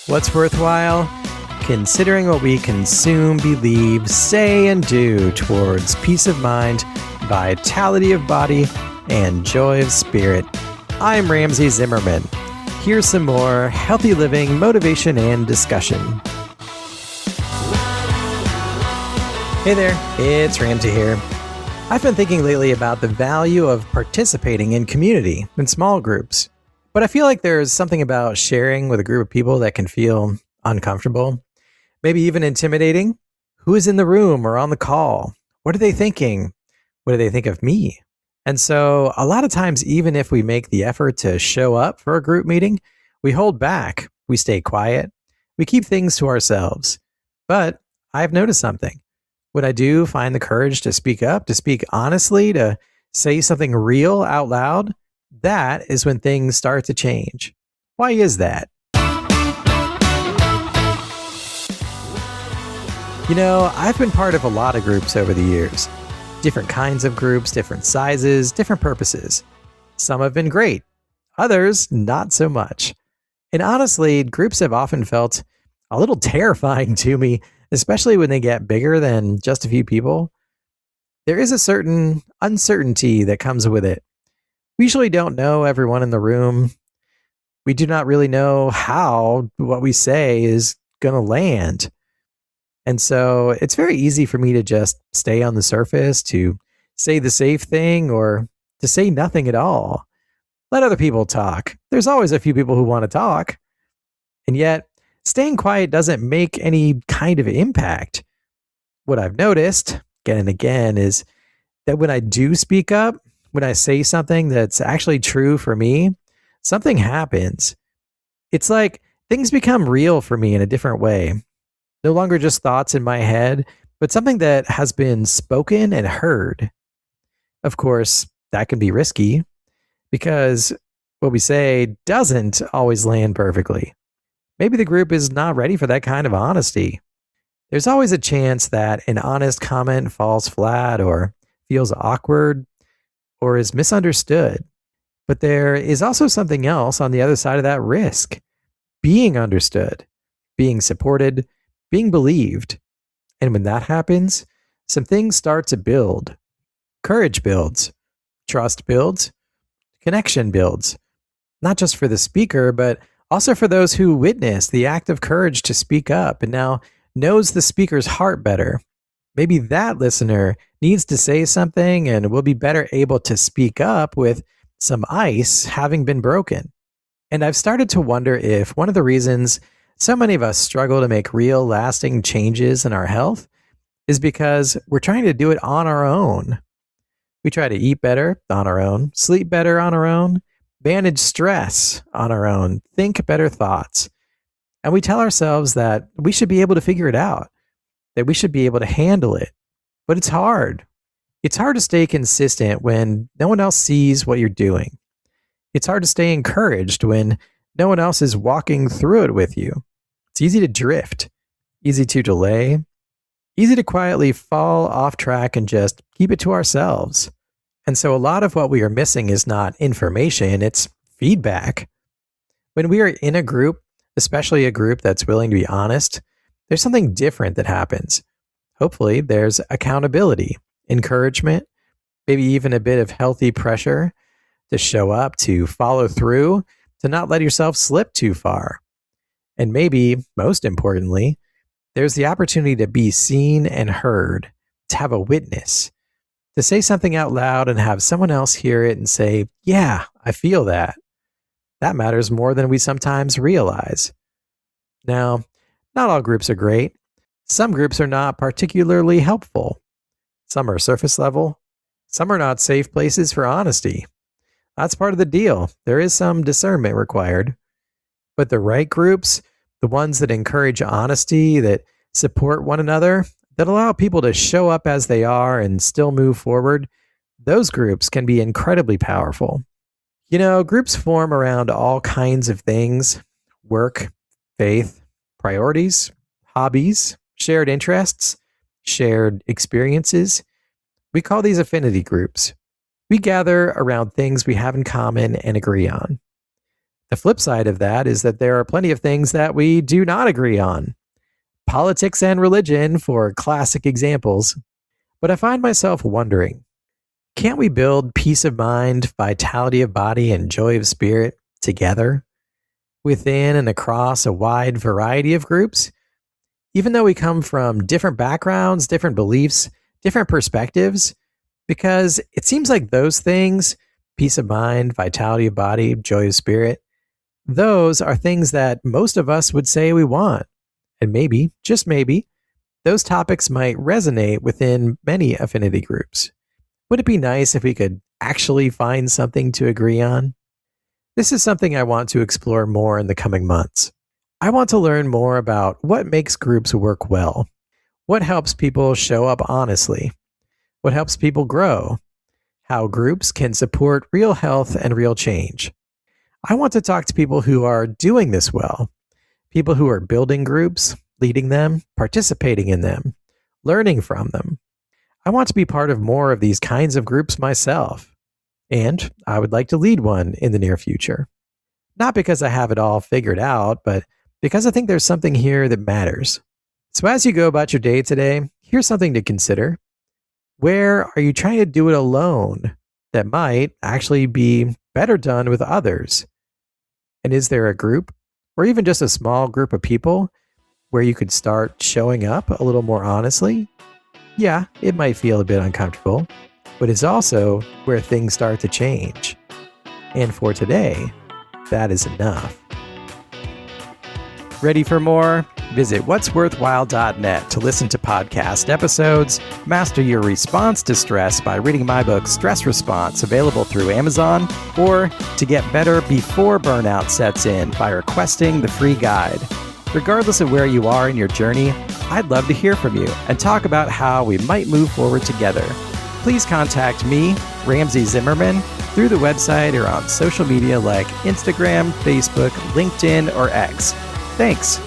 What's worthwhile? Considering what we consume, believe, say, and do towards peace of mind, vitality of body, and joy of spirit. I'm Ramsey Zimmerman. Here's some more healthy living, motivation, and discussion. Hey there, it's Ramsey here. I've been thinking lately about the value of participating in community in small groups, but I feel like there's something about sharing with a group of people that can feel uncomfortable, maybe even intimidating. Who is in the room or on the call? What are they thinking? What do they think of me? And so a lot of times, even if we make the effort to show up for a group meeting, we hold back, we stay quiet, we keep things to ourselves. But I've noticed something. When I do find the courage to speak up, to speak honestly, to say something real out loud, that is when things start to change. Why is that? You know, I've been part of a lot of groups over the years. Different kinds of groups, different sizes, different purposes. Some have been great, others not so much. And honestly, groups have often felt a little terrifying to me, especially when they get bigger than just a few people. There is a certain uncertainty that comes with it. We usually don't know everyone in the room. We do not really know how what we say is going to land. And so it's very easy for me to just stay on the surface, to say the safe thing, or to say nothing at all. Let other people talk. There's always a few people who want to talk. And yet, staying quiet doesn't make any kind of impact. What I've noticed again and again is that when I do speak up, when I say something that's actually true for me, something happens. It's like things become real for me in a different way. No longer just thoughts in my head, but something that has been spoken and heard. Of course, that can be risky because what we say doesn't always land perfectly. Maybe the group is not ready for that kind of honesty. There's always a chance that an honest comment falls flat or feels awkward or is misunderstood. But there is also something else on the other side of that risk. Being understood, being supported, being believed. And when that happens, some things start to build. Courage builds, trust builds, connection builds. Not just for the speaker, but also for those who witness the act of courage to speak up and now knows the speaker's heart better. Maybe that listener needs to say something and will be better able to speak up with some ice having been broken. And I've started to wonder if one of the reasons so many of us struggle to make real, lasting changes in our health is because we're trying to do it on our own. We try to eat better on our own, sleep better on our own, manage stress on our own, think better thoughts. And we tell ourselves that we should be able to figure it out, that we should be able to handle it. But it's hard. It's hard to stay consistent when no one else sees what you're doing. It's hard to stay encouraged when no one else is walking through it with you. It's easy to drift, easy to delay, easy to quietly fall off track and just keep it to ourselves. And so a lot of what we are missing is not information, it's feedback. When we are in a group, especially a group that's willing to be honest, there's something different that happens. Hopefully, there's accountability, encouragement, maybe even a bit of healthy pressure to show up, to follow through, to not let yourself slip too far. And maybe, most importantly, there's the opportunity to be seen and heard, to have a witness, to say something out loud and have someone else hear it and say, yeah, I feel that. That matters more than we sometimes realize. Now, not all groups are great. Some groups are not particularly helpful. Some are surface level. Some are not safe places for honesty. That's part of the deal. There is some discernment required. But the right groups, the ones that encourage honesty, that support one another, that allow people to show up as they are and still move forward, those groups can be incredibly powerful. You know, groups form around all kinds of things: work, faith, priorities, hobbies, shared interests, shared experiences. We call these affinity groups. We gather around things we have in common and agree on. The flip side of that is that there are plenty of things that we do not agree on. Politics and religion for classic examples. But I find myself wondering, can't we build peace of mind, vitality of body, and joy of spirit together within and across a wide variety of groups? Even though we come from different backgrounds, different beliefs, different perspectives, because it seems like those things, peace of mind, vitality of body, joy of spirit, those are things that most of us would say we want. And maybe, just maybe, those topics might resonate within many affinity groups. Would it be nice if we could actually find something to agree on? This is something I want to explore more in the coming months. I want to learn more about what makes groups work well, what helps people show up honestly, what helps people grow, how groups can support real health and real change. I want to talk to people who are doing this well, people who are building groups, leading them, participating in them, learning from them. I want to be part of more of these kinds of groups myself, and I would like to lead one in the near future. Not because I have it all figured out, but because I think there's something here that matters. So as you go about your day today, here's something to consider. Where are you trying to do it alone that might actually be better done with others? And is there a group, or even just a small group of people, where you could start showing up a little more honestly? Yeah, it might feel a bit uncomfortable, but it's also where things start to change. And for today, that is enough. Ready for more? Visit what'sworthwhile.net to listen to podcast episodes, master your response to stress by reading my book, Stress Response, available through Amazon, or to get better before burnout sets in by requesting the free guide. Regardless of where you are in your journey, I'd love to hear from you and talk about how we might move forward together. Please contact me, Ramsey Zimmerman, through the website or on social media like Instagram, Facebook, LinkedIn, or X. Thanks.